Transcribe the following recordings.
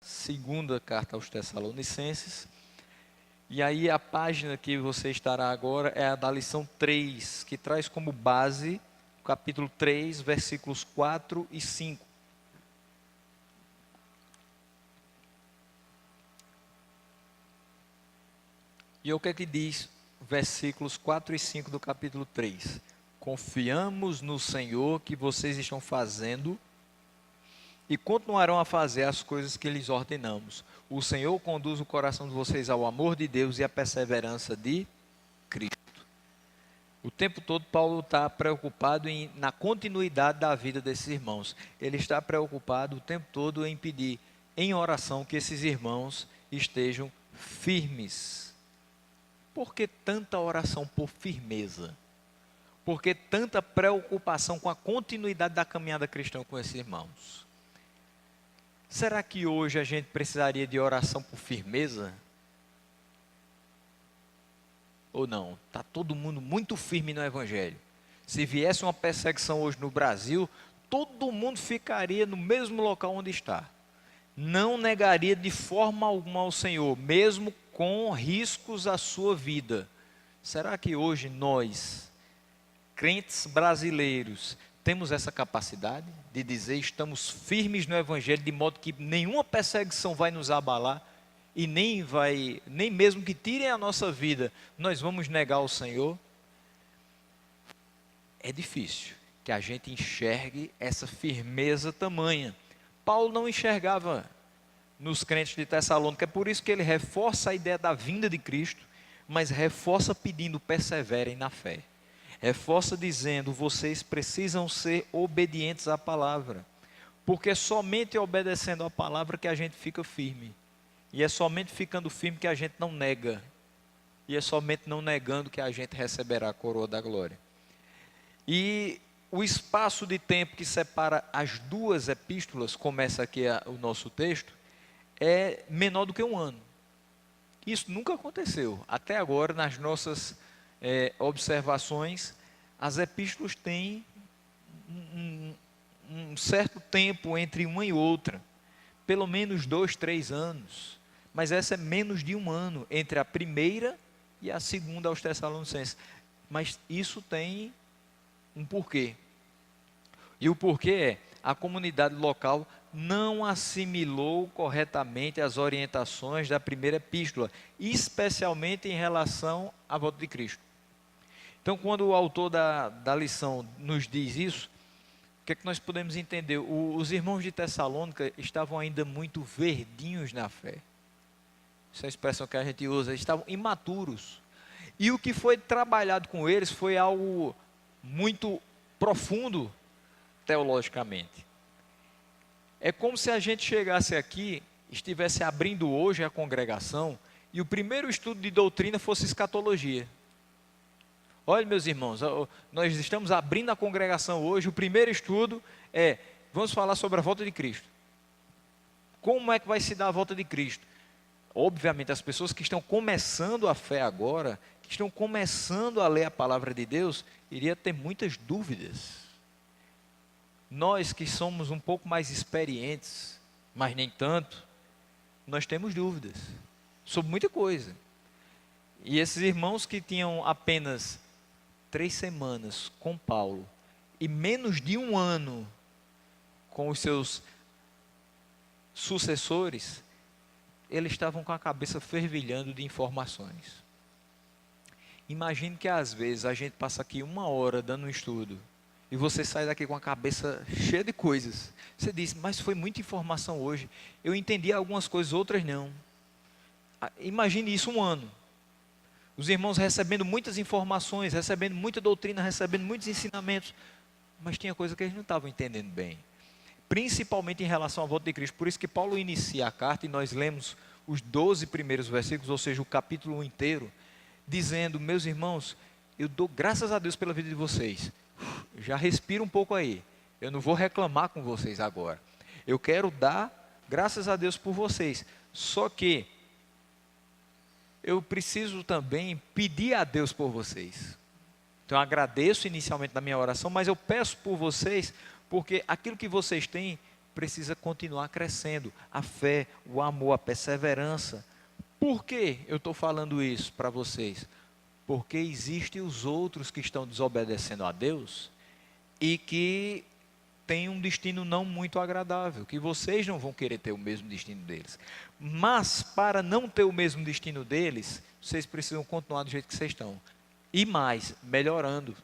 segunda carta aos Tessalonicenses. E aí a página que você estará agora é a da lição 3, que traz como base o capítulo 3, versículos 4 e 5. E o que é que diz versículos 4 e 5 do capítulo 3? Confiamos no Senhor que vocês estão fazendo e continuarão a fazer as coisas que lhes ordenamos. O Senhor conduz o coração de vocês ao amor de Deus e à perseverança de Cristo. O tempo todo Paulo está preocupado na continuidade da vida desses irmãos. Ele está preocupado o tempo todo em pedir em oração que esses irmãos estejam firmes. Por que tanta oração por firmeza? Por que tanta preocupação com a continuidade da caminhada cristã com esses irmãos? Será que hoje a gente precisaria de oração por firmeza? Ou não? Está todo mundo muito firme no Evangelho. Se viesse uma perseguição hoje no Brasil, todo mundo ficaria no mesmo local onde está. Não negaria de forma alguma ao Senhor, mesmo com riscos à sua vida. Será que hoje nós, crentes brasileiros, temos essa capacidade de dizer estamos firmes no Evangelho, de modo que nenhuma perseguição vai nos abalar e nem mesmo que tirem a nossa vida, nós vamos negar o Senhor? É difícil que a gente enxergue essa firmeza tamanha. Paulo não enxergava nos crentes de Tessalônica, é por isso que ele reforça a ideia da vinda de Cristo, mas reforça pedindo perseverem na fé. Reforça dizendo, vocês precisam ser obedientes à palavra, porque é somente obedecendo à palavra que a gente fica firme, e é somente ficando firme que a gente não nega, e é somente não negando que a gente receberá a coroa da glória. E o espaço de tempo que separa as duas epístolas, começa aqui o nosso texto, é menor do que um ano. Isso nunca aconteceu, até agora nas nossas observações, as epístolas têm um certo tempo entre uma e outra, pelo menos 2, 3 anos, mas essa é menos de um ano, entre a primeira e a segunda aos Tessalonicenses, mas isso tem um porquê, e o porquê é, a comunidade local não assimilou corretamente as orientações da primeira epístola, especialmente em relação à volta de Cristo. Então, quando o autor da lição nos diz isso, o que é que nós podemos entender? Os irmãos de Tessalônica estavam ainda muito verdinhos na fé. Essa é a expressão que a gente usa, eles estavam imaturos. E o que foi trabalhado com eles foi algo muito profundo teologicamente. É como se a gente chegasse aqui, estivesse abrindo hoje a congregação, e o primeiro estudo de doutrina fosse escatologia. Olha, meus irmãos, nós estamos abrindo a congregação hoje, o primeiro estudo vamos falar sobre a volta de Cristo. Como é que vai se dar a volta de Cristo? Obviamente, as pessoas que estão começando a fé agora, que estão começando a ler a palavra de Deus, iriam ter muitas dúvidas. Nós que somos um pouco mais experientes, mas nem tanto, nós temos dúvidas sobre muita coisa. E esses irmãos que tinham apenas 3 semanas com Paulo e menos de um ano com os seus sucessores, eles estavam com a cabeça fervilhando de informações. Imagine que às vezes a gente passa aqui 1 hora dando um estudo e você sai daqui com a cabeça cheia de coisas. Você diz, mas foi muita informação hoje. Eu entendi algumas coisas, outras não. Imagine isso 1 ano. Os irmãos recebendo muitas informações, recebendo muita doutrina, recebendo muitos ensinamentos. Mas tinha coisa que eles não estavam entendendo bem. Principalmente em relação à volta de Cristo. Por isso que Paulo inicia a carta e nós lemos os 12 primeiros versículos, ou seja, o capítulo 1 inteiro, dizendo, meus irmãos, eu dou graças a Deus pela vida de vocês. Já respira um pouco aí. Eu não vou reclamar com vocês agora. Eu quero dar graças a Deus por vocês. Só que eu preciso também pedir a Deus por vocês. Então eu agradeço inicialmente na minha oração, mas eu peço por vocês, porque aquilo que vocês têm precisa continuar crescendo. A fé, o amor, a perseverança. Por que eu estou falando isso para vocês? Porque existem os outros que estão desobedecendo a Deus e que têm um destino não muito agradável, que vocês não vão querer ter o mesmo destino deles. Mas, para não ter o mesmo destino deles, vocês precisam continuar do jeito que vocês estão. E mais, melhorando.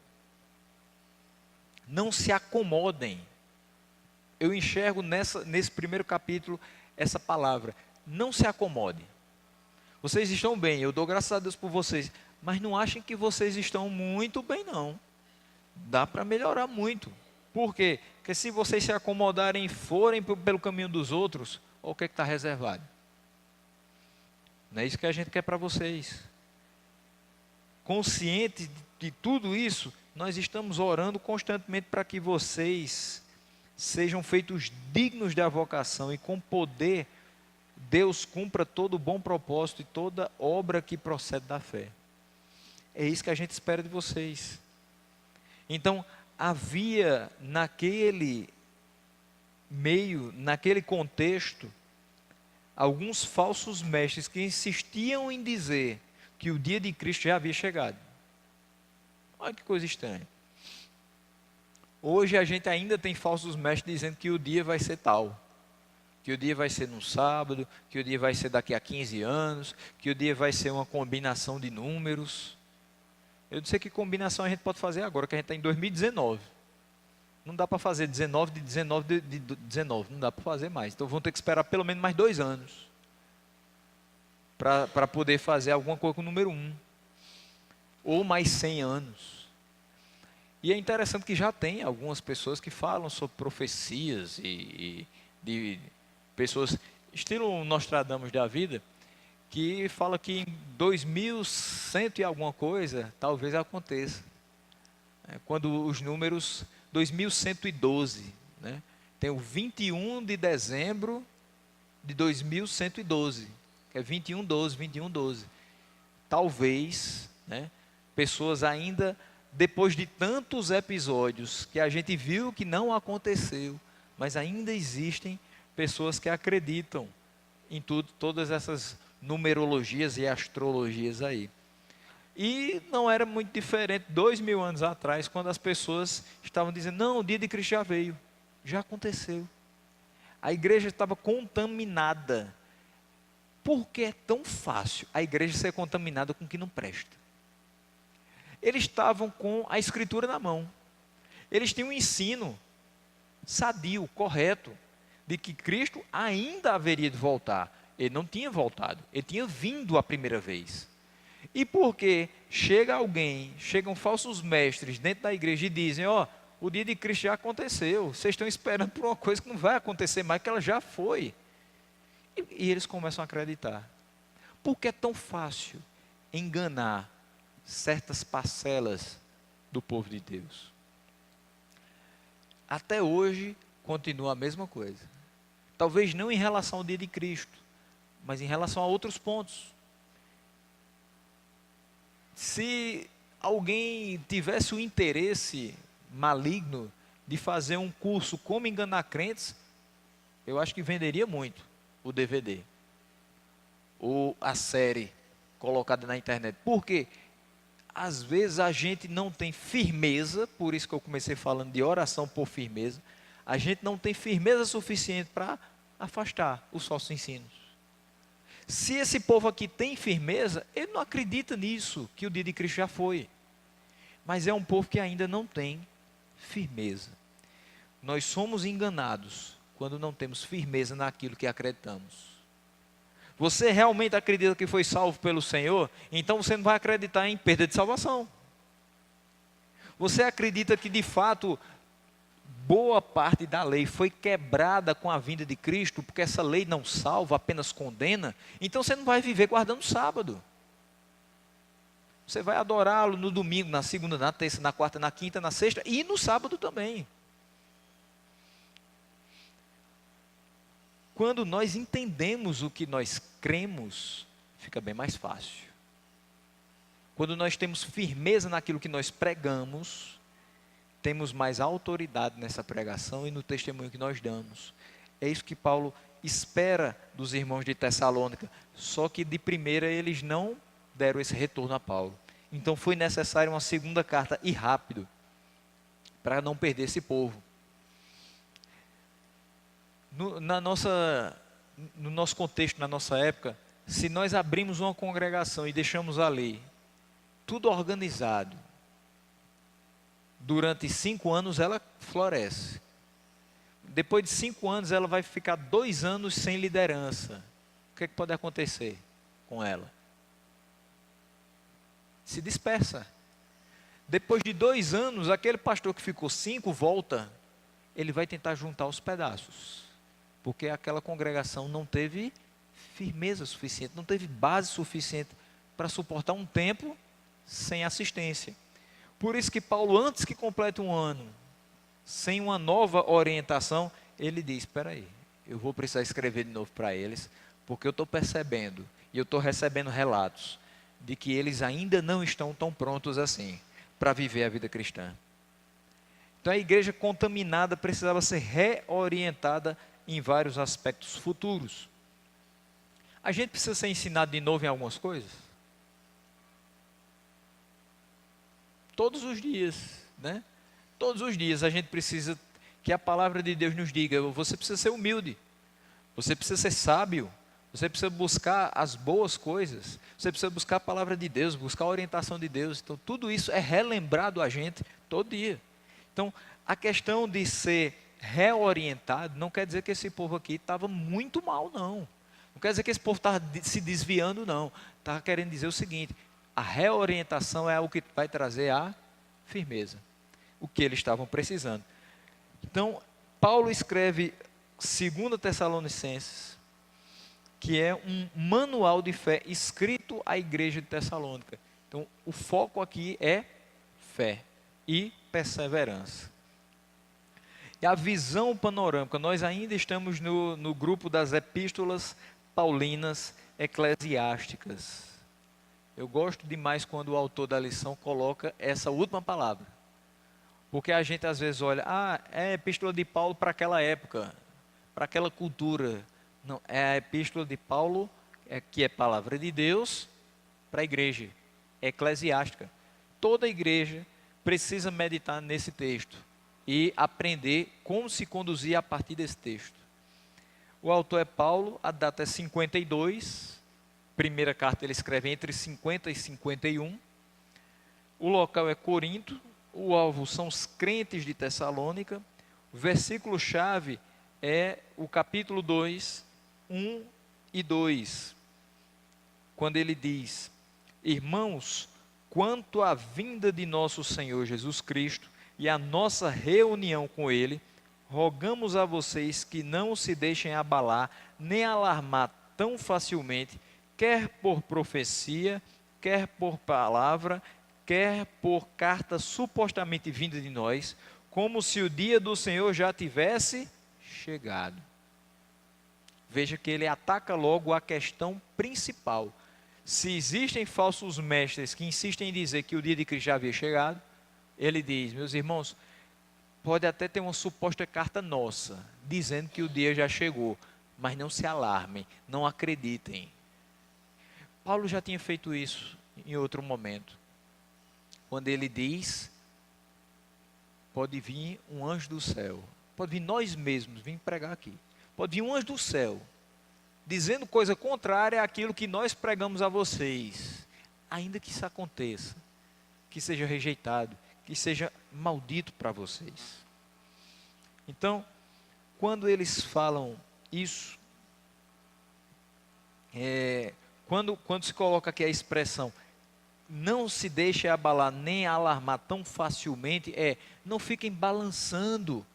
Não se acomodem. Eu enxergo nesse primeiro capítulo essa palavra. Não se acomodem. Vocês estão bem, eu dou graças a Deus por vocês. Mas não achem que vocês estão muito bem, não. Dá para melhorar muito. Por quê? Porque se vocês se acomodarem e forem pelo caminho dos outros, olha o que está reservado. Não é isso que a gente quer para vocês. Consciente de tudo isso, nós estamos orando constantemente para que vocês sejam feitos dignos da vocação e com poder Deus cumpra todo o bom propósito e toda obra que procede da fé. É isso que a gente espera de vocês. Então, havia naquele meio, naquele contexto, alguns falsos mestres que insistiam em dizer que o dia de Cristo já havia chegado. Olha que coisa estranha. Hoje a gente ainda tem falsos mestres dizendo que o dia vai ser tal. Que o dia vai ser no sábado, que o dia vai ser daqui a 15 anos, que o dia vai ser uma combinação de números. Eu não sei que combinação a gente pode fazer agora, que a gente está em 2019. Não dá para fazer 19 de 19 de 19, não dá para fazer mais. Então vão ter que esperar pelo menos mais 2 anos para poder fazer alguma coisa com o número 1. Ou mais 100 anos. E é interessante que já tem algumas pessoas que falam sobre profecias e de pessoas, estilo Nostradamus da vida, que fala que em 2100 e alguma coisa, talvez aconteça. Quando os números 2112, né? Tem o 21 de dezembro de 2112, que é 2112, 2112. Talvez, né, pessoas ainda, depois de tantos episódios que a gente viu que não aconteceu, mas ainda existem pessoas que acreditam em todas essas numerologias e astrologias aí. E não era muito diferente 2000 anos atrás, quando as pessoas estavam dizendo, não, o dia de Cristo já veio, já aconteceu. A igreja estava contaminada. Por que é tão fácil a igreja ser contaminada com o que não presta? Eles estavam com a escritura na mão. Eles tinham um ensino sadio, correto, de que Cristo ainda haveria de voltar. Ele não tinha voltado, ele tinha vindo a primeira vez. E porque chegam falsos mestres dentro da igreja e dizem, o dia de Cristo já aconteceu, vocês estão esperando por uma coisa que não vai acontecer mais, que ela já foi. E eles começam a acreditar. Por que é tão fácil enganar certas parcelas do povo de Deus? Até hoje continua a mesma coisa. Talvez não em relação ao dia de Cristo, mas em relação a outros pontos. Se alguém tivesse o interesse maligno de fazer um curso como enganar crentes, eu acho que venderia muito o DVD ou a série colocada na internet. Por quê? Às vezes a gente não tem firmeza, por isso que eu comecei falando de oração por firmeza, a gente não tem firmeza suficiente para afastar os falsos ensinos. Se esse povo aqui tem firmeza, ele não acredita nisso, que o dia de Cristo já foi. Mas é um povo que ainda não tem firmeza. Nós somos enganados quando não temos firmeza naquilo que acreditamos. Você realmente acredita que foi salvo pelo Senhor? Então você não vai acreditar em perda de salvação. Você acredita que de fato boa parte da lei foi quebrada com a vinda de Cristo, porque essa lei não salva, apenas condena, então você não vai viver guardando o sábado. Você vai adorá-lo no domingo, na segunda, na terça, na quarta, na quinta, na sexta e no sábado também. Quando nós entendemos o que nós cremos, fica bem mais fácil. Quando nós temos firmeza naquilo que nós pregamos, temos mais autoridade nessa pregação e no testemunho que nós damos. É isso que Paulo espera dos irmãos de Tessalônica. Só que de primeira eles não deram esse retorno a Paulo. Então foi necessário uma segunda carta, e rápido, para não perder esse povo. No nosso contexto, na nossa época, se nós abrimos uma congregação e deixamos ali tudo organizado, durante 5 anos ela floresce. Depois de 5 anos ela vai ficar 2 anos sem liderança. O que é que pode acontecer com ela? Se dispersa. Depois de 2 anos, aquele pastor que ficou 5 volta, ele vai tentar juntar os pedaços. Porque aquela congregação não teve firmeza suficiente, não teve base suficiente para suportar um tempo sem assistência. Por isso que Paulo, antes que complete um ano, sem uma nova orientação, ele diz, espera aí, eu vou precisar escrever de novo para eles, porque eu estou percebendo, e eu estou recebendo relatos, de que eles ainda não estão tão prontos assim, para viver a vida cristã. Então a igreja contaminada precisava ser reorientada em vários aspectos futuros. A gente precisa ser ensinado de novo em algumas coisas? Todos os dias, né? Todos os dias a gente precisa que a palavra de Deus nos diga, você precisa ser humilde, você precisa ser sábio, você precisa buscar as boas coisas, você precisa buscar a palavra de Deus, buscar a orientação de Deus. Então tudo isso é relembrado a gente todo dia. Então a questão de ser reorientado não quer dizer que esse povo aqui estava muito mal, não. Não quer dizer que esse povo estava se desviando, não. Está querendo dizer o seguinte, a reorientação é algo que vai trazer a firmeza, o que eles estavam precisando. Então, Paulo escreve 2 Tessalonicenses, que é um manual de fé escrito à igreja de Tessalônica. Então, o foco aqui é fé e perseverança. E a visão panorâmica, nós ainda estamos no grupo das epístolas paulinas eclesiásticas. Eu gosto demais quando o autor da lição coloca essa última palavra. Porque a gente às vezes olha, é a epístola de Paulo para aquela época, para aquela cultura. Não, é a epístola de Paulo, que é palavra de Deus, para a igreja, eclesiástica. Toda igreja precisa meditar nesse texto e aprender como se conduzir a partir desse texto. O autor é Paulo, a data é 52, primeira carta ele escreve entre 50 e 51, o local é Corinto, o alvo são os crentes de Tessalônica, o versículo-chave é o capítulo 2, 1 e 2, quando ele diz, irmãos, quanto à vinda de nosso Senhor Jesus Cristo e a nossa reunião com Ele, rogamos a vocês que não se deixem abalar, nem alarmar tão facilmente, quer por profecia, quer por palavra, quer por carta supostamente vinda de nós, como se o dia do Senhor já tivesse chegado. Veja que ele ataca logo a questão principal. Se existem falsos mestres que insistem em dizer que o dia de Cristo já havia chegado, ele diz, meus irmãos, pode até ter uma suposta carta nossa, dizendo que o dia já chegou, mas não se alarmem, não acreditem. Paulo já tinha feito isso em outro momento, quando ele diz, pode vir um anjo do céu, pode vir nós mesmos, vim pregar aqui, pode vir um anjo do céu, dizendo coisa contrária àquilo que nós pregamos a vocês, ainda que isso aconteça, que seja rejeitado, que seja maldito para vocês. Então, quando eles falam isso, quando se coloca aqui a expressão, não se deixe abalar nem alarmar tão facilmente, não fiquem balançando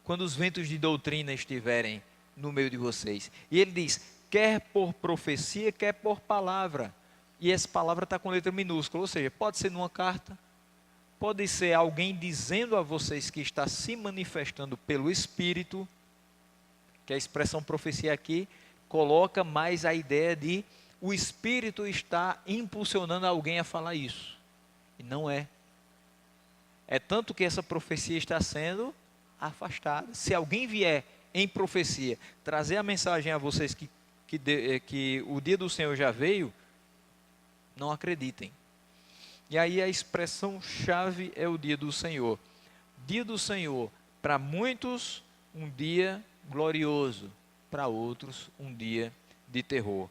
quando os ventos de doutrina estiverem no meio de vocês. E ele diz, quer por profecia, quer por palavra. E essa palavra está com letra minúscula, ou seja, pode ser numa carta, pode ser alguém dizendo a vocês que está se manifestando pelo Espírito, que a expressão profecia aqui coloca mais a ideia de o Espírito está impulsionando alguém a falar isso. E não é. É tanto que essa profecia está sendo afastada. Se alguém vier em profecia, trazer a mensagem a vocês que o dia do Senhor já veio, não acreditem. E aí a expressão chave é o dia do Senhor. Dia do Senhor, para muitos, um dia glorioso, para outros, um dia de terror.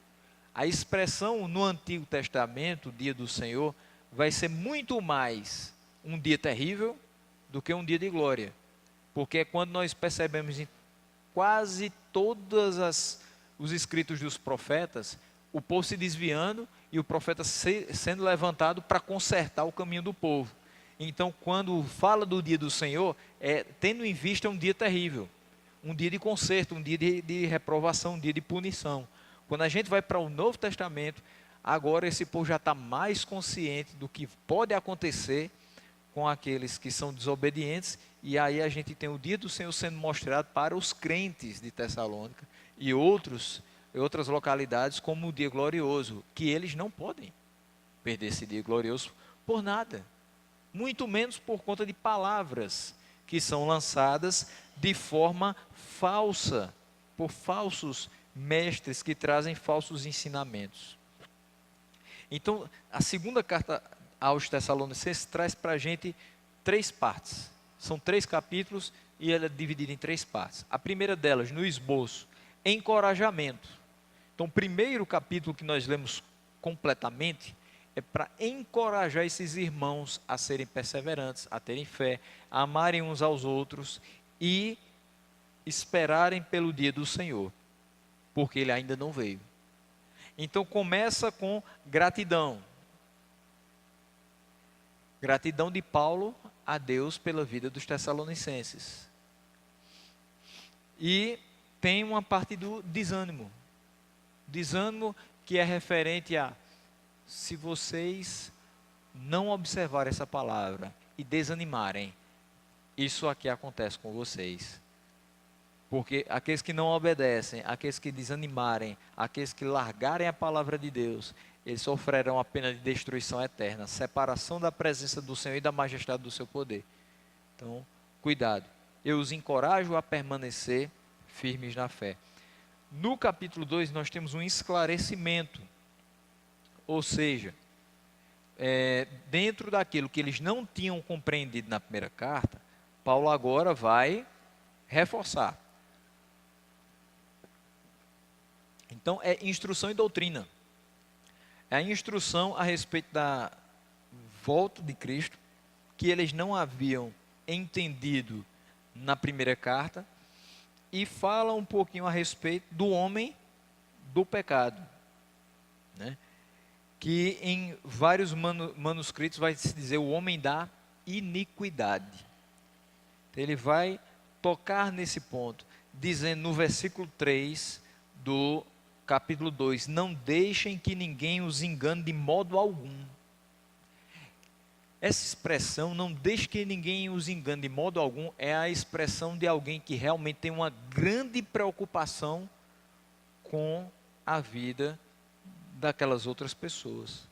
A expressão no Antigo Testamento, dia do Senhor, vai ser muito mais um dia terrível do que um dia de glória. Porque é quando nós percebemos em quase todos os escritos dos profetas, o povo se desviando e o profeta sendo levantado para consertar o caminho do povo. Então, quando fala do dia do Senhor, é tendo em vista um dia terrível, um dia de conserto, um dia de reprovação, um dia de punição. Quando a gente vai para o Novo Testamento, agora esse povo já está mais consciente do que pode acontecer com aqueles que são desobedientes, e aí a gente tem o dia do Senhor sendo mostrado para os crentes de Tessalônica e outras localidades como o dia glorioso, que eles não podem perder esse dia glorioso por nada, muito menos por conta de palavras que são lançadas de forma falsa, por falsos mestres que trazem falsos ensinamentos. Então, a segunda carta aos Tessalonicenses traz para a gente 3 partes. São 3 capítulos e ela é dividida em 3 partes. A primeira delas, no esboço, encorajamento. Então, o primeiro capítulo que nós lemos completamente é para encorajar esses irmãos a serem perseverantes, a terem fé, a amarem uns aos outros e esperarem pelo dia do Senhor, porque ele ainda não veio. Então começa com gratidão. Gratidão de Paulo a Deus pela vida dos Tessalonicenses. E tem uma parte do desânimo. Desânimo que é referente a: se vocês não observarem essa palavra e desanimarem, isso aqui acontece com vocês. Porque aqueles que não obedecem, aqueles que desanimarem, aqueles que largarem a palavra de Deus, eles sofrerão a pena de destruição eterna, separação da presença do Senhor e da majestade do seu poder. Então, cuidado. Eu os encorajo a permanecer firmes na fé. No capítulo 2, nós temos um esclarecimento. Ou seja, dentro daquilo que eles não tinham compreendido na primeira carta, Paulo agora vai reforçar. Então, é instrução e doutrina. É a instrução a respeito da volta de Cristo, que eles não haviam entendido na primeira carta, e fala um pouquinho a respeito do homem do pecado, né? Que em vários manuscritos vai se dizer o homem da iniquidade. Então, ele vai tocar nesse ponto, dizendo no versículo 3 do capítulo 2, não deixem que ninguém os engane de modo algum. Essa expressão, não deixe que ninguém os engane de modo algum, é a expressão de alguém que realmente tem uma grande preocupação com a vida daquelas outras pessoas.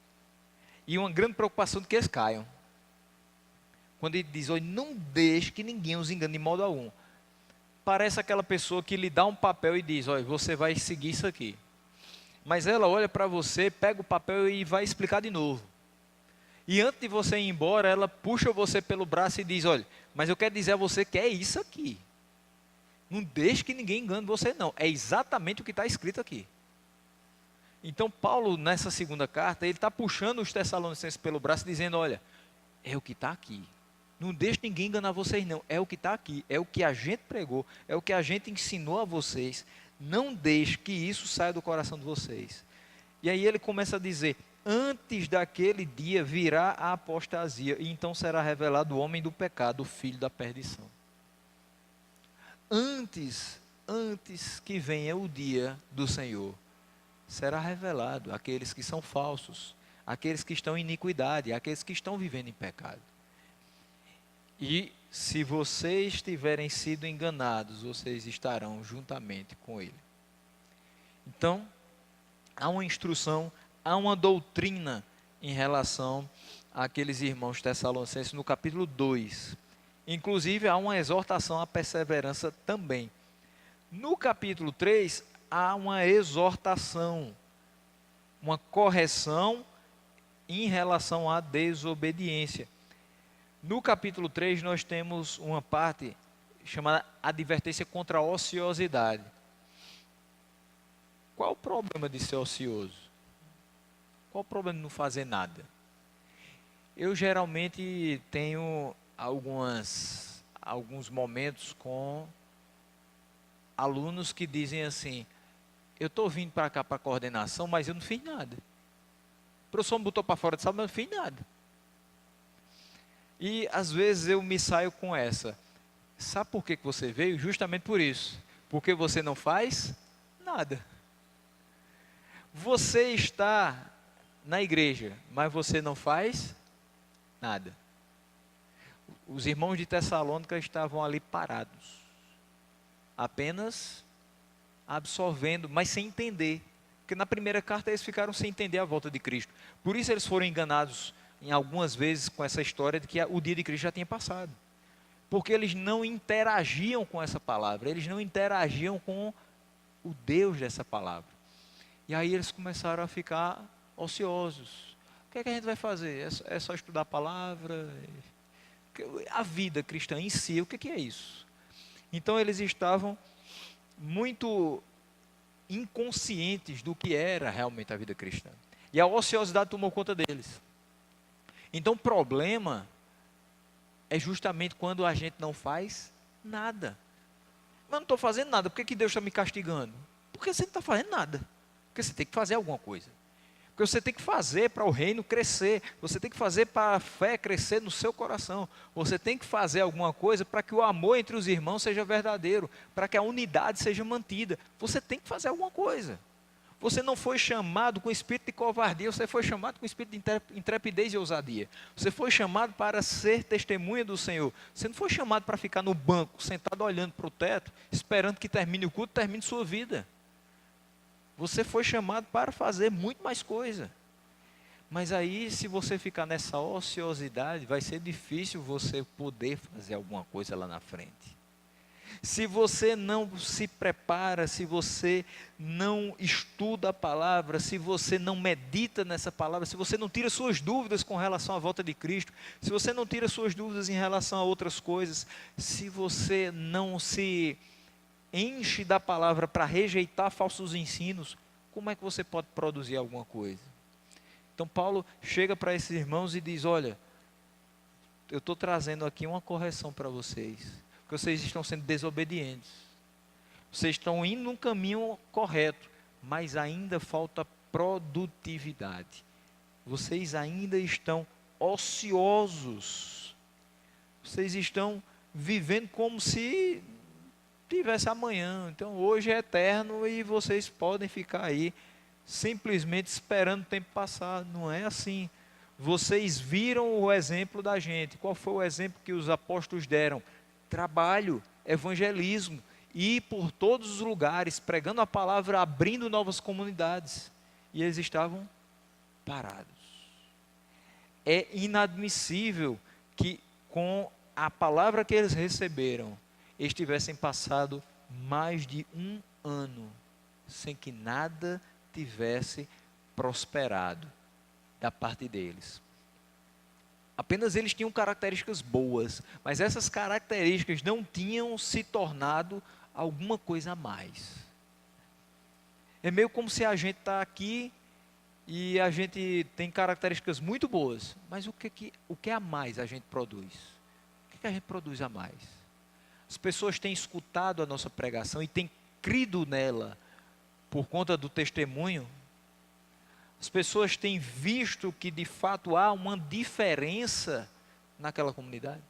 E uma grande preocupação de que eles caiam. Quando ele diz, olha, não deixe que ninguém os engane de modo algum. Parece aquela pessoa que lhe dá um papel e diz, olha, você vai seguir isso aqui. Mas ela olha para você, pega o papel e vai explicar de novo. E antes de você ir embora, ela puxa você pelo braço e diz, olha, mas eu quero dizer a você que é isso aqui. Não deixe que ninguém engane você não. É exatamente o que está escrito aqui. Então Paulo, nessa segunda carta, ele está puxando os Tessalonicenses pelo braço, dizendo, olha, é o que está aqui. Não deixe ninguém enganar vocês não. É o que está aqui. É o que a gente pregou. É o que a gente ensinou a vocês. Não deixe que isso saia do coração de vocês. E aí ele começa a dizer, antes daquele dia virá a apostasia, e então será revelado o homem do pecado, o filho da perdição. Antes que venha o dia do Senhor, será revelado aqueles que são falsos, aqueles que estão em iniquidade, aqueles que estão vivendo em pecado. E se vocês tiverem sido enganados, vocês estarão juntamente com ele. Então, há uma instrução, há uma doutrina em relação àqueles irmãos tessalonicenses no capítulo 2. Inclusive, há uma exortação à perseverança também. No capítulo 3, há uma exortação, uma correção em relação à desobediência. No capítulo 3, nós temos uma parte chamada advertência contra a ociosidade. Qual o problema de ser ocioso? Qual o problema de não fazer nada? Eu geralmente tenho alguns momentos com alunos que dizem assim: eu estou vindo para cá para a coordenação, mas eu não fiz nada. O professor me botou para fora de sala, mas eu não fiz nada. E às vezes eu me saio com essa: sabe por que você veio? Justamente por isso. Porque você não faz nada. Você está na igreja, mas você não faz nada. Os irmãos de Tessalônica estavam ali parados, apenas absorvendo, mas sem entender. Porque na primeira carta eles ficaram sem entender a volta de Cristo. Por isso eles foram enganados em algumas vezes com essa história de que o dia de Cristo já tinha passado. Porque eles não interagiam com essa palavra, eles não interagiam com o Deus dessa palavra. E aí eles começaram a ficar ociosos. O que é que a gente vai fazer? É só estudar a palavra? A vida cristã em si, o que é isso? Então eles estavam muito inconscientes do que era realmente a vida cristã. E a ociosidade tomou conta deles. Então o problema é justamente quando a gente não faz nada. Mas eu não estou fazendo nada, por que Deus está me castigando? Porque você não está fazendo nada. Porque você tem que fazer alguma coisa. Porque você tem que fazer para o reino crescer. Você tem que fazer para a fé crescer no seu coração. Você tem que fazer alguma coisa para que o amor entre os irmãos seja verdadeiro. Para que a unidade seja mantida. Você tem que fazer alguma coisa. Você não foi chamado com espírito de covardia. Você foi chamado com espírito de intrepidez e ousadia. Você foi chamado para ser testemunha do Senhor. Você não foi chamado para ficar no banco, sentado olhando para o teto, esperando que termine o culto, termine sua vida. Você foi chamado para fazer muito mais coisa. Mas aí, se você ficar nessa ociosidade, vai ser difícil você poder fazer alguma coisa lá na frente. Se você não se prepara, se você não estuda a palavra, se você não medita nessa palavra, se você não tira suas dúvidas com relação à volta de Cristo, se você não tira suas dúvidas em relação a outras coisas, se você não se enche da palavra para rejeitar falsos ensinos, como é que você pode produzir alguma coisa? Então Paulo chega para esses irmãos e diz: olha, eu estou trazendo aqui uma correção para vocês, porque vocês estão sendo desobedientes, vocês estão indo num caminho correto, mas ainda falta produtividade, vocês ainda estão ociosos, vocês estão vivendo como se tivesse amanhã. Então hoje é eterno e vocês podem ficar aí simplesmente esperando o tempo passar. Não é assim. Vocês viram o exemplo da gente. Qual foi o exemplo que os apóstolos deram? Trabalho, evangelismo, ir por todos os lugares, pregando a palavra, abrindo novas comunidades. E eles estavam parados. É inadmissível que com a palavra que eles receberam, eles tivessem passado mais de um ano sem que nada tivesse prosperado da parte deles. Apenas eles tinham características boas, mas essas características não tinham se tornado alguma coisa a mais. É meio como se a gente está aqui e a gente tem características muito boas, mas o que a mais a gente produz? O que a gente produz a mais? As pessoas têm escutado a nossa pregação e têm crido nela por conta do testemunho. As pessoas têm visto que de fato há uma diferença naquela comunidade.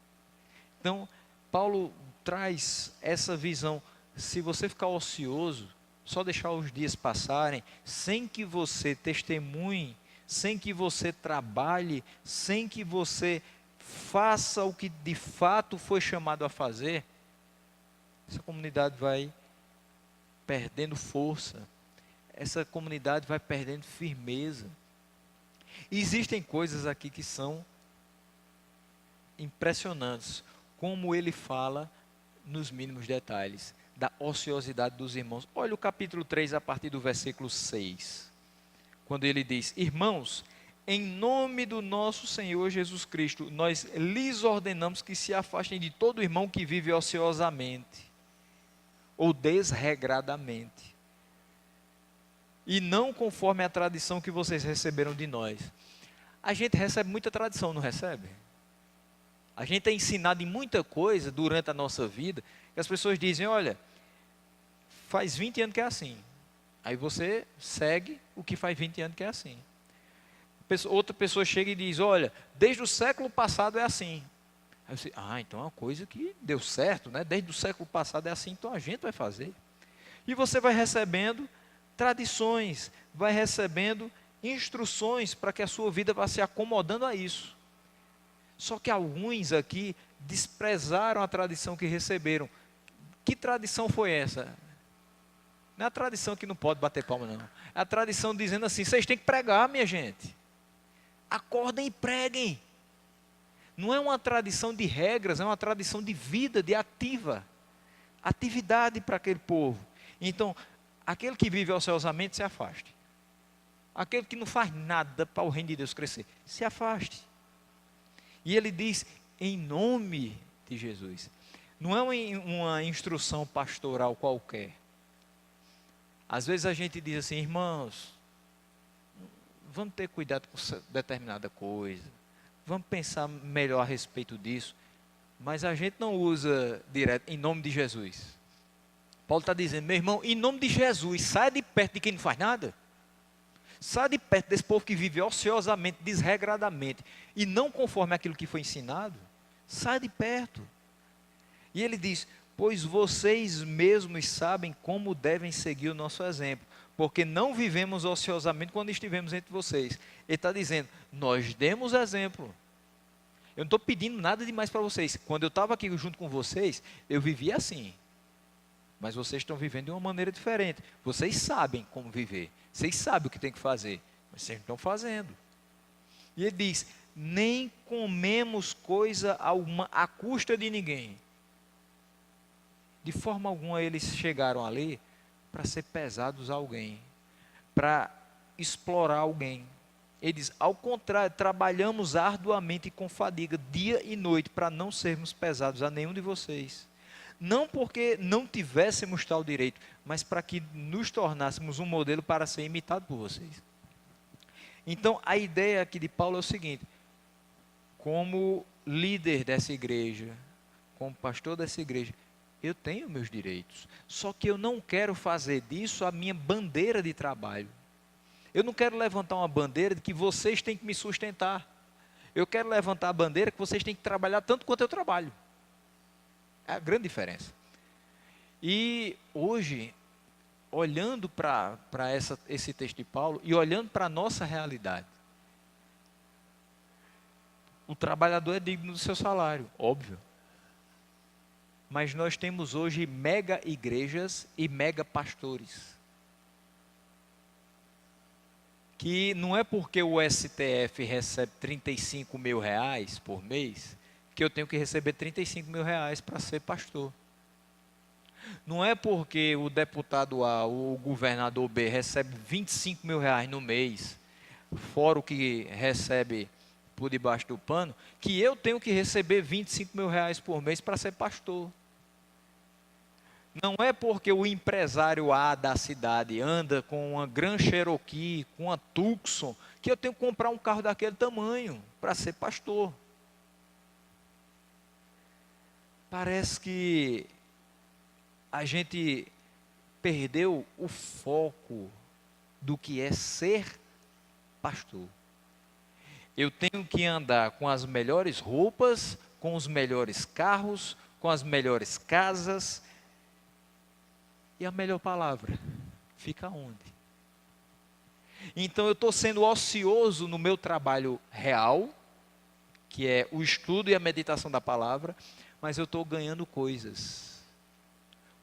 Então, Paulo traz essa visão. Se você ficar ocioso, só deixar os dias passarem, sem que você testemunhe, sem que você trabalhe, sem que você faça o que de fato foi chamado a fazer, essa comunidade vai perdendo força, essa comunidade vai perdendo firmeza. E existem coisas aqui que são impressionantes, como ele fala nos mínimos detalhes. da ociosidade dos irmãos. Olha o capítulo 3, a partir do versículo 6. Quando ele diz: irmãos, em nome do nosso Senhor Jesus Cristo, nós lhes ordenamos que se afastem de todo irmão que vive ociosamente ou desregradamente, e não conforme a tradição que vocês receberam de nós. A gente recebe muita tradição, não recebe? A gente é ensinado em muita coisa durante a nossa vida, que as pessoas dizem: olha, faz 20 anos que é assim. Aí você segue o que faz 20 anos que é assim. Outra pessoa chega e diz: olha, desde o século passado é assim. Aí você: então é uma coisa que deu certo, né? Desde o século passado é assim, então a gente vai fazer. E você vai recebendo tradições, vai recebendo instruções para que a sua vida vá se acomodando a isso. Só que alguns aqui desprezaram a tradição que receberam. Que tradição foi essa? Não é a tradição que não pode bater palma, não. É a tradição dizendo assim: vocês têm que pregar, minha gente. Acordem e preguem. Não é uma tradição de regras, é uma tradição de vida, de atividade para aquele povo. Então, aquele que vive ociosamente, se afaste. Aquele que não faz nada para o reino de Deus crescer, se afaste. E ele diz: em nome de Jesus. Não é uma instrução pastoral qualquer. Às vezes a gente diz assim: irmãos, vamos ter cuidado com determinada coisa, vamos pensar melhor a respeito disso, mas a gente não usa direto, em nome de Jesus. Paulo está dizendo: meu irmão, em nome de Jesus, saia de perto de quem não faz nada. Saia de perto desse povo que vive ociosamente, desregradamente, e não conforme aquilo que foi ensinado. Saia de perto. E ele diz: pois vocês mesmos sabem como devem seguir o nosso exemplo, porque não vivemos ociosamente quando estivemos entre vocês. Ele está dizendo: nós demos exemplo. Eu não estou pedindo nada demais para vocês. Quando eu estava aqui junto com vocês, eu vivia assim. Mas vocês estão vivendo de uma maneira diferente. Vocês sabem como viver. Vocês sabem o que tem que fazer. Mas vocês não estão fazendo. E ele diz: nem comemos coisa alguma à custa de ninguém. De forma alguma eles chegaram ali para ser pesados a alguém, para explorar alguém. Ele diz: ao contrário, trabalhamos arduamente e com fadiga, dia e noite, para não sermos pesados a nenhum de vocês. Não porque não tivéssemos tal direito, mas para que nos tornássemos um modelo para ser imitado por vocês. Então, a ideia aqui de Paulo é o seguinte: como líder dessa igreja, como pastor dessa igreja, eu tenho meus direitos, só que eu não quero fazer disso a minha bandeira de trabalho. Eu não quero levantar uma bandeira de que vocês têm que me sustentar. Eu quero levantar a bandeira que vocês têm que trabalhar tanto quanto eu trabalho. É a grande diferença. E hoje, olhando para esse texto de Paulo e olhando para a nossa realidade, o trabalhador é digno do seu salário, óbvio. Mas nós temos hoje mega igrejas e mega pastores. Que não é porque o STF recebe 35 mil reais por mês, que eu tenho que receber 35 mil reais para ser pastor. Não é porque o deputado A, o governador B, recebe 25 mil reais no mês, fora o que recebe por debaixo do pano, que eu tenho que receber 25 mil reais por mês para ser pastor. Não é porque o empresário A da cidade anda com uma Grand Cherokee, com uma Tucson, que eu tenho que comprar um carro daquele tamanho para ser pastor. Parece que a gente perdeu o foco do que é ser pastor. Eu tenho que andar com as melhores roupas, com os melhores carros, com as melhores casas. E a melhor palavra fica onde? Então eu estou sendo ocioso no meu trabalho real, que é o estudo e a meditação da palavra, mas eu estou ganhando coisas,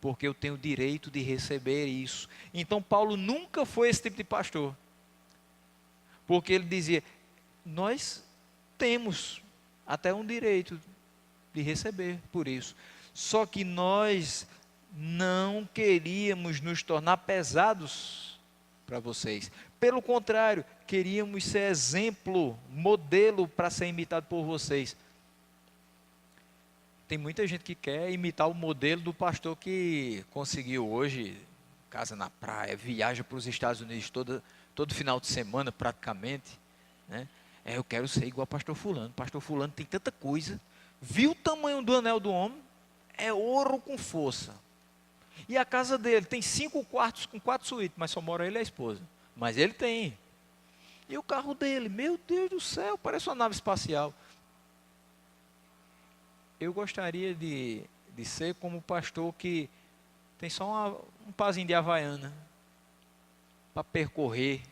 porque eu tenho o direito de receber isso. Então Paulo nunca foi esse tipo de pastor, porque ele dizia: nós temos até um direito de receber por isso, só que nós não queríamos nos tornar pesados para vocês. Pelo contrário, queríamos ser exemplo, modelo para ser imitado por vocês. Tem muita gente que quer imitar o modelo do pastor que conseguiu hoje, casa na praia, viaja para os Estados Unidos todo final de semana praticamente, né? Eu quero ser igual ao pastor fulano. Pastor fulano tem tanta coisa. Viu o tamanho do anel do homem? É ouro com força. E a casa dele tem 5 quartos com 4 suítes, mas só mora ele e a esposa. Mas ele tem. E o carro dele, meu Deus do céu, parece uma nave espacial. Eu gostaria de ser como o pastor que tem só um pazinho de Havaiana para percorrer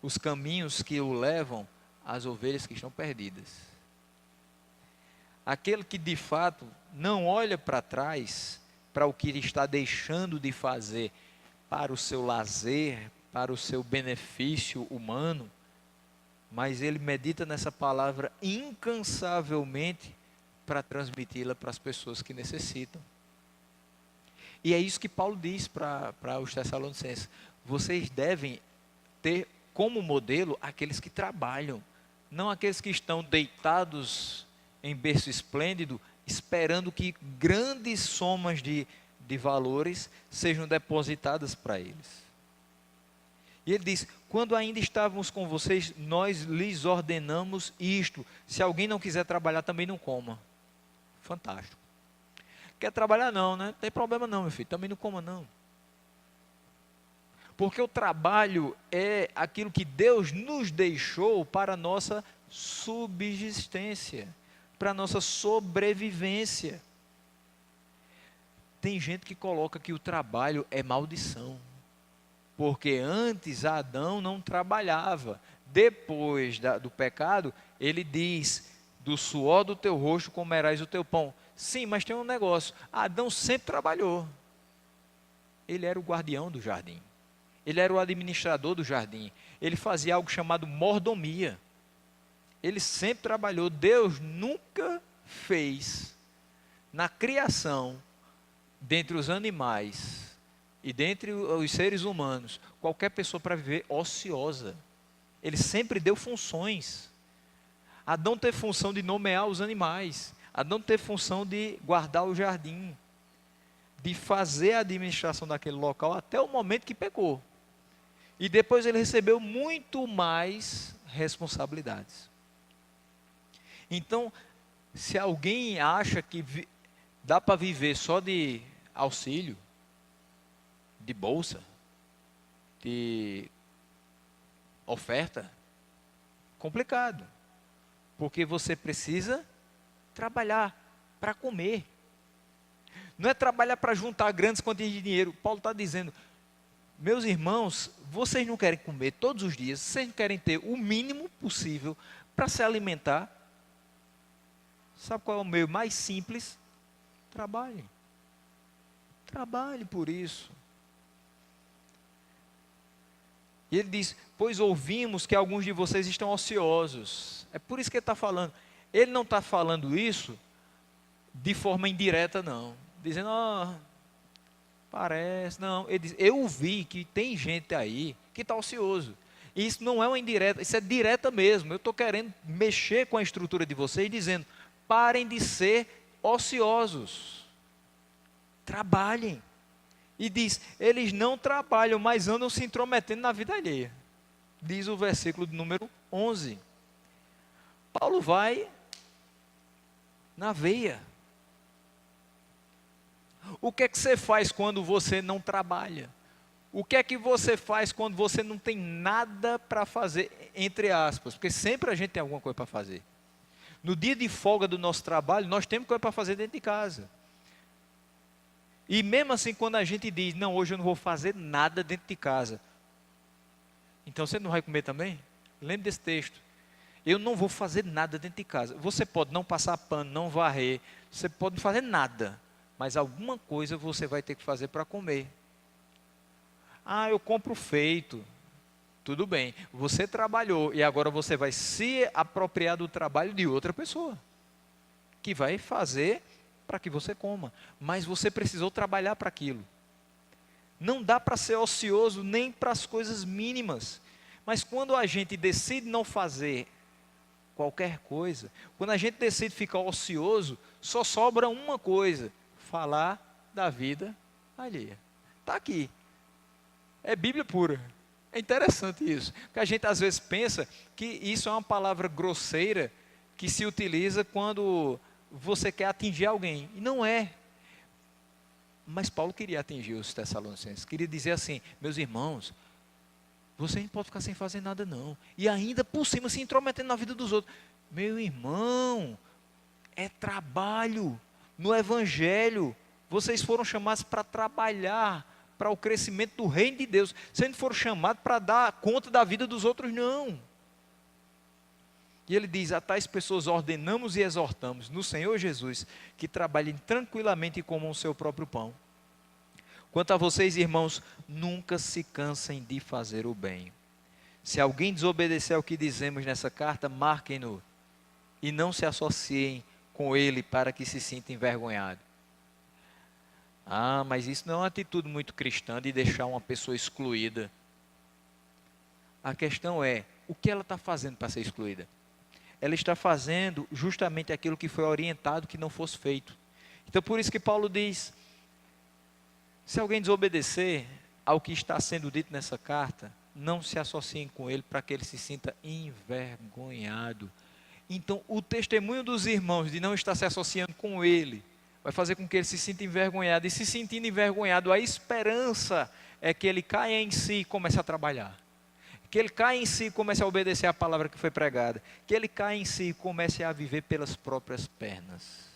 os caminhos que o levam às ovelhas que estão perdidas. Aquele que de fato não olha para trás, para o que ele está deixando de fazer para o seu lazer, para o seu benefício humano, mas ele medita nessa palavra incansavelmente para transmiti-la para as pessoas que necessitam. E é isso que Paulo diz para os Tessalonicenses: vocês devem ter como modelo aqueles que trabalham, não aqueles que estão deitados em berço esplêndido, esperando que grandes somas de valores sejam depositadas para eles. E ele diz: quando ainda estávamos com vocês, nós lhes ordenamos isto: se alguém não quiser trabalhar, também não coma. Fantástico. Quer trabalhar não, né? Não tem problema não, meu filho, também não coma não. Porque o trabalho é aquilo que Deus nos deixou para a nossa subsistência, para a nossa sobrevivência. Tem gente que coloca que o trabalho é maldição, porque antes Adão não trabalhava. Depois do pecado, ele diz: do suor do teu rosto comerás o teu pão. Sim, mas tem um negócio: Adão sempre trabalhou. Ele era o guardião do jardim. Ele era o administrador do jardim. Ele fazia algo chamado mordomia. Ele sempre trabalhou. Deus nunca fez na criação, dentre os animais e dentre os seres humanos, qualquer pessoa para viver ociosa. Ele sempre deu funções. Adão teve função de nomear os animais. Adão teve função de guardar o jardim, de fazer a administração daquele local até o momento que pecou. E depois ele recebeu muito mais responsabilidades. Então, se alguém acha que dá para viver só de auxílio, de bolsa, de oferta, complicado. Porque você precisa trabalhar para comer. Não é trabalhar para juntar grandes quantias de dinheiro. Paulo está dizendo: meus irmãos, vocês não querem comer todos os dias, vocês não querem ter o mínimo possível para se alimentar. Sabe qual é o meio mais simples? Trabalhe. Trabalhe por isso. E ele diz: pois ouvimos que alguns de vocês estão ociosos. É por isso que ele está falando. Ele não está falando isso de forma indireta, não. Dizendo: parece, não. Ele diz: eu vi que tem gente aí que está ocioso. E isso não é uma indireta, isso é direta mesmo. Eu estou querendo mexer com a estrutura de vocês, dizendo: parem de ser ociosos. Trabalhem. E diz: eles não trabalham, mas andam se intrometendo na vida alheia. Diz o versículo de número 11. Paulo vai na veia. O que é que você faz quando você não trabalha? O que é que você faz quando você não tem nada para fazer, entre aspas? Porque sempre a gente tem alguma coisa para fazer. No dia de folga do nosso trabalho, nós temos coisa para fazer dentro de casa. E mesmo assim, quando a gente diz: não, hoje eu não vou fazer nada dentro de casa, então você não vai comer também? Lembre desse texto: eu não vou fazer nada dentro de casa. Você pode não passar pano, não varrer, você pode não fazer nada, mas alguma coisa você vai ter que fazer para comer. Eu compro feito. Tudo bem, você trabalhou e agora você vai se apropriar do trabalho de outra pessoa, que vai fazer para que você coma, mas você precisou trabalhar para aquilo. Não dá para ser ocioso nem para as coisas mínimas. Mas quando a gente decide não fazer qualquer coisa, quando a gente decide ficar ocioso, só sobra uma coisa: falar da vida alheia. Está aqui. É Bíblia pura. É interessante isso. Porque a gente às vezes pensa que isso é uma palavra grosseira que se utiliza quando você quer atingir alguém. E não é. Mas Paulo queria atingir os Tessalonicenses. Queria dizer assim: meus irmãos, você não pode ficar sem fazer nada não. E ainda por cima se intrometendo na vida dos outros. Meu irmão, é trabalho. No Evangelho, vocês foram chamados para trabalhar para o crescimento do reino de Deus. Vocês não foram chamados para dar conta da vida dos outros, não. E ele diz: a tais pessoas ordenamos e exortamos no Senhor Jesus que trabalhem tranquilamente e comam o seu próprio pão. Quanto a vocês, irmãos, nunca se cansem de fazer o bem. Se alguém desobedecer ao que dizemos nessa carta, marquem-no e não se associem com ele para que se sinta envergonhado. Ah, mas isso não é uma atitude muito cristã de deixar uma pessoa excluída. A questão é, o que ela está fazendo para ser excluída? Ela está fazendo justamente aquilo que foi orientado que não fosse feito. Então por isso que Paulo diz: se alguém desobedecer ao que está sendo dito nessa carta, não se associem com ele para que ele se sinta envergonhado. Então o testemunho dos irmãos de não estar se associando com ele vai fazer com que ele se sinta envergonhado. E se sentindo envergonhado, a esperança é que ele caia em si e comece a trabalhar. Que ele caia em si e comece a obedecer a palavra que foi pregada. Que ele caia em si e comece a viver pelas próprias pernas.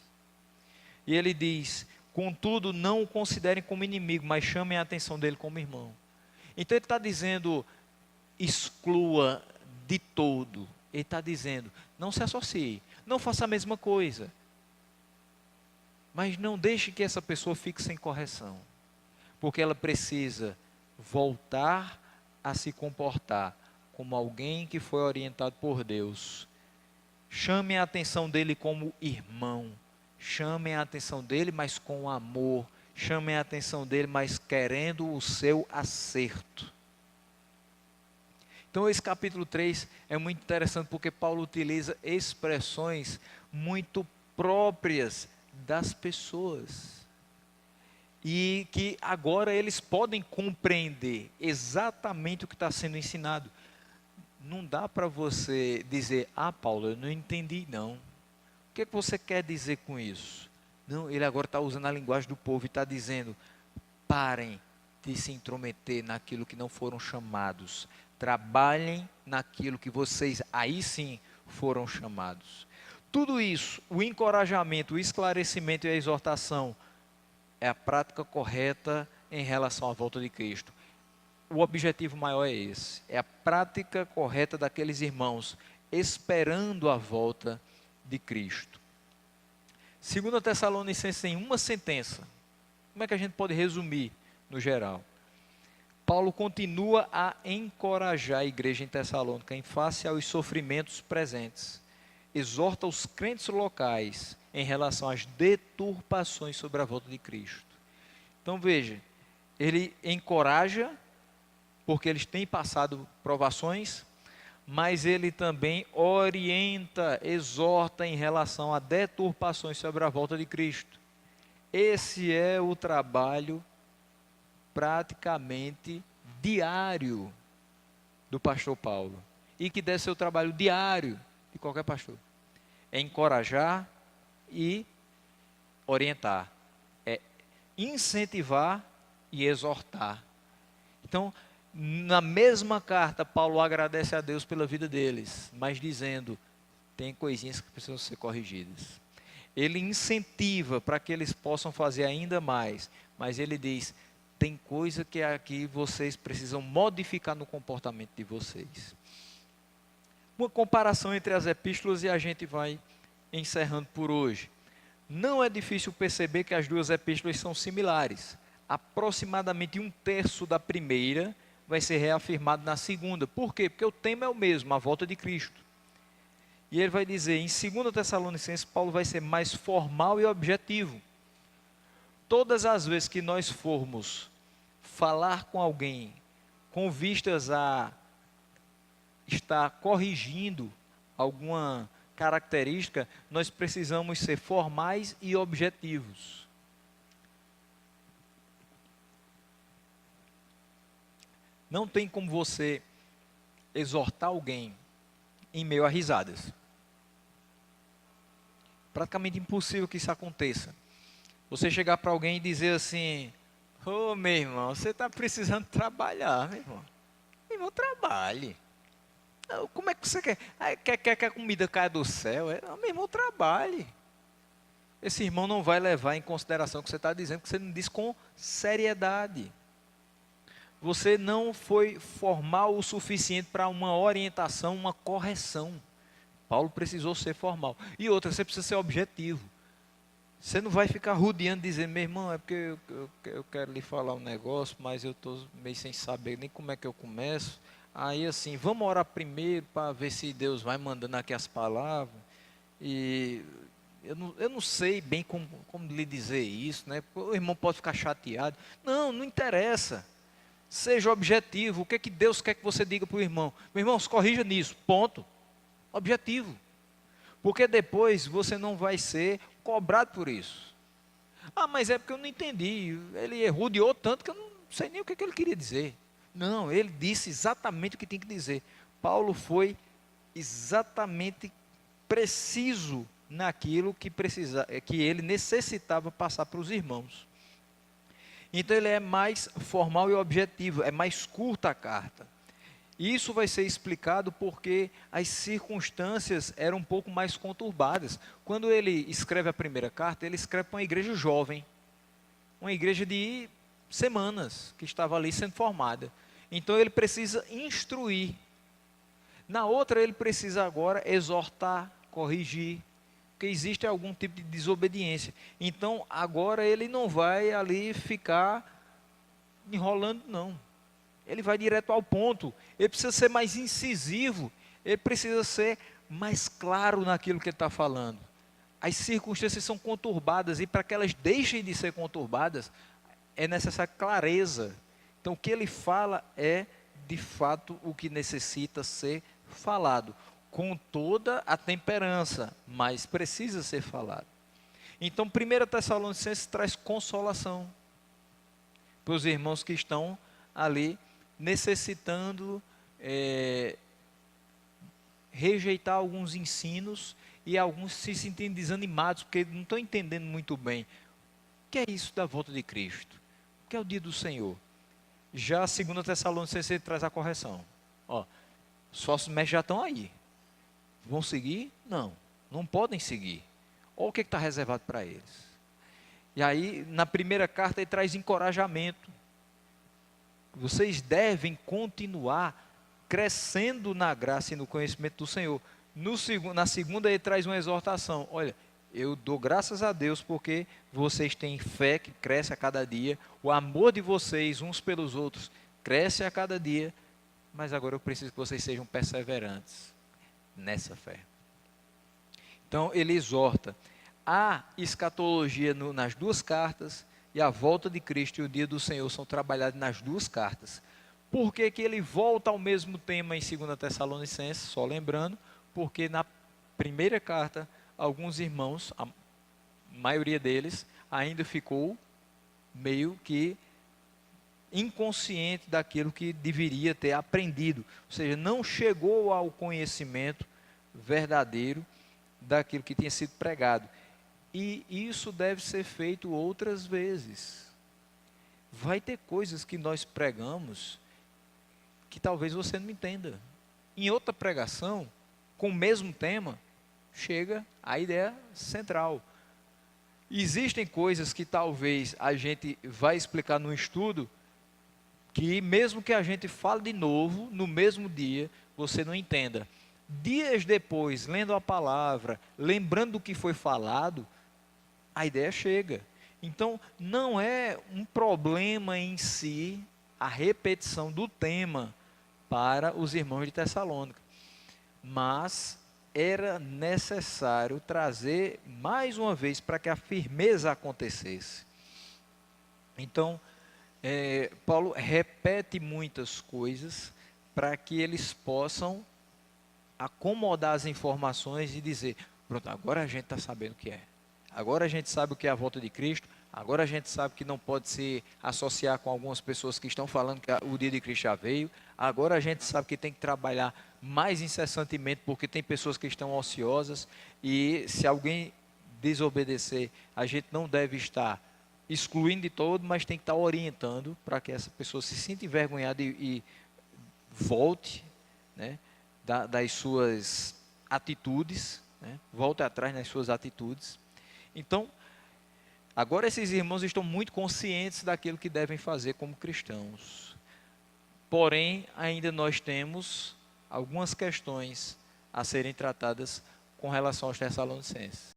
E ele diz: contudo, não o considerem como inimigo, mas chamem a atenção dele como irmão. Então ele está dizendo: exclua de todo. Ele está dizendo: não se associe, não faça a mesma coisa. Mas não deixe que essa pessoa fique sem correção. Porque ela precisa voltar a se comportar como alguém que foi orientado por Deus. Chame a atenção dele como irmão. Chamem a atenção dele, mas com amor. Chamem a atenção dele, mas querendo o seu acerto. Então esse capítulo 3 é muito interessante porque Paulo utiliza expressões muito próprias das pessoas. E que agora eles podem compreender exatamente o que está sendo ensinado. Não dá para você dizer: ah, Paulo, eu não entendi não. O que é que você quer dizer com isso? Não, ele agora está usando a linguagem do povo e está dizendo: parem de se intrometer naquilo que não foram chamados. Trabalhem naquilo que vocês, aí sim, foram chamados. Tudo isso, o encorajamento, o esclarecimento e a exortação, é a prática correta em relação à volta de Cristo. O objetivo maior é esse, é a prática correta daqueles irmãos, esperando a volta de Cristo. 2 Tessalonicenses em uma sentença, como é que a gente pode resumir no geral? Paulo continua a encorajar a igreja em Tessalônica em face aos sofrimentos presentes. Exorta os crentes locais em relação às deturpações sobre a volta de Cristo. Então veja, ele encoraja, porque eles têm passado provações, mas ele também orienta, exorta em relação a deturpações sobre a volta de Cristo. Esse é o trabalho praticamente diário do pastor Paulo, e que deve ser o trabalho diário de qualquer pastor, é encorajar e orientar, é incentivar e exortar. Então, na mesma carta, Paulo agradece a Deus pela vida deles, mas dizendo: tem coisinhas que precisam ser corrigidas. Ele incentiva para que eles possam fazer ainda mais, mas ele diz: tem coisa que aqui vocês precisam modificar no comportamento de vocês. Uma comparação entre as epístolas e a gente vai encerrando por hoje. Não é difícil perceber que as duas epístolas são similares. Aproximadamente 1/3 da primeira vai ser reafirmado na segunda. Por quê? Porque o tema é o mesmo, a volta de Cristo. E ele vai dizer, em 2 Tessalonicenses, Paulo vai ser mais formal e objetivo. Todas as vezes que nós formos falar com alguém com vistas a estar corrigindo alguma característica, nós precisamos ser formais e objetivos. Não tem como você exortar alguém em meio a risadas. Praticamente impossível que isso aconteça. Você chegar para alguém e dizer assim: ô meu irmão, você está precisando trabalhar, meu irmão. Meu irmão, trabalhe. Como é que você quer? Quer que a comida caia do céu? Meu irmão, trabalhe. Esse irmão não vai levar em consideração o que você está dizendo, porque você não diz com seriedade. Você não foi formal o suficiente para uma orientação, uma correção. Paulo precisou ser formal. E outra, você precisa ser objetivo. Você não vai ficar rodeando, dizendo: meu irmão, é porque eu quero lhe falar um negócio, mas eu estou meio sem saber nem como é que eu começo. Aí assim, vamos orar primeiro para ver se Deus vai mandando aqui as palavras. E eu não sei bem como lhe dizer isso, né? O irmão pode ficar chateado. Não, não interessa. Seja objetivo. O que é que Deus quer que você diga para o irmão? Meu irmão, se corrija nisso. Ponto. Objetivo. Porque depois você não vai ser cobrado por isso. Ah, mas é porque eu não entendi. Ele rodeou tanto que eu não sei nem o que ele queria dizer. Não, ele disse exatamente o que tinha que dizer. Paulo foi exatamente preciso naquilo que ele necessitava passar para os irmãos. Então ele é mais formal e objetivo, é mais curta a carta. E isso vai ser explicado porque as circunstâncias eram um pouco mais conturbadas. Quando ele escreve a primeira carta, ele escreve para uma igreja jovem, uma igreja de semanas, que estava ali sendo formada. Então ele precisa instruir. Na outra ele precisa agora exortar, corrigir, porque existe algum tipo de desobediência. Então agora ele não vai ali ficar enrolando, não. Ele vai direto ao ponto. Ele precisa ser mais incisivo. Ele precisa ser mais claro naquilo que ele está falando. As circunstâncias são conturbadas e para que elas deixem de ser conturbadas, é necessária clareza. Então o que ele fala é, de fato, o que necessita ser falado. Com toda a temperança, mas precisa ser falado. Então 1 Tessalonicenses traz consolação para os irmãos que estão ali necessitando rejeitar alguns ensinos e alguns se sentindo desanimados porque não estão entendendo muito bem o que é isso da volta de Cristo, o que é o dia do Senhor. Já a 2 Tessalonicenses traz a correção. Ó, os falsos mestres já estão aí. Vão seguir? Não, não podem seguir. Olha o que está reservado para eles. E aí, na primeira carta, ele traz encorajamento. Vocês devem continuar crescendo na graça e no conhecimento do Senhor. Na segunda, ele traz uma exortação. Olha, eu dou graças a Deus porque vocês têm fé que cresce a cada dia. O amor de vocês uns pelos outros cresce a cada dia. Mas agora eu preciso que vocês sejam perseverantes nessa fé. Então, ele exorta. A escatologia nas duas cartas e a volta de Cristo e o dia do Senhor são trabalhados nas duas cartas. Por que que ele volta ao mesmo tema em 2 Tessalonicenses? Só lembrando, porque na primeira carta, alguns irmãos, a maioria deles, ainda ficou meio que inconsciente daquilo que deveria ter aprendido. Ou seja, não chegou ao conhecimento verdadeiro daquilo que tinha sido pregado. E isso deve ser feito outras vezes. Vai ter coisas que nós pregamos que talvez você não entenda. Em outra pregação, com o mesmo tema, chega a ideia central. Existem coisas que talvez a gente vai explicar no estudo, que mesmo que a gente fale de novo, no mesmo dia, você não entenda. Dias depois, lendo a palavra, lembrando do que foi falado, a ideia chega. Então, não é um problema em si a repetição do tema para os irmãos de Tessalônica. Mas era necessário trazer mais uma vez para que a firmeza acontecesse. Então, Paulo repete muitas coisas para que eles possam acomodar as informações e dizer, pronto, agora a gente está sabendo o que é. Agora a gente sabe o que é a volta de Cristo, agora a gente sabe que não pode se associar com algumas pessoas que estão falando que o dia de Cristo já veio, agora a gente sabe que tem que trabalhar mais incessantemente, porque tem pessoas que estão ociosas, e se alguém desobedecer, a gente não deve estar excluindo de todo, mas tem que estar orientando para que essa pessoa se sinta envergonhada e volte, né, das suas atitudes, né, volte atrás nas suas atitudes. Então, agora esses irmãos estão muito conscientes daquilo que devem fazer como cristãos. Porém, ainda nós temos algumas questões a serem tratadas com relação aos Tessalonicenses.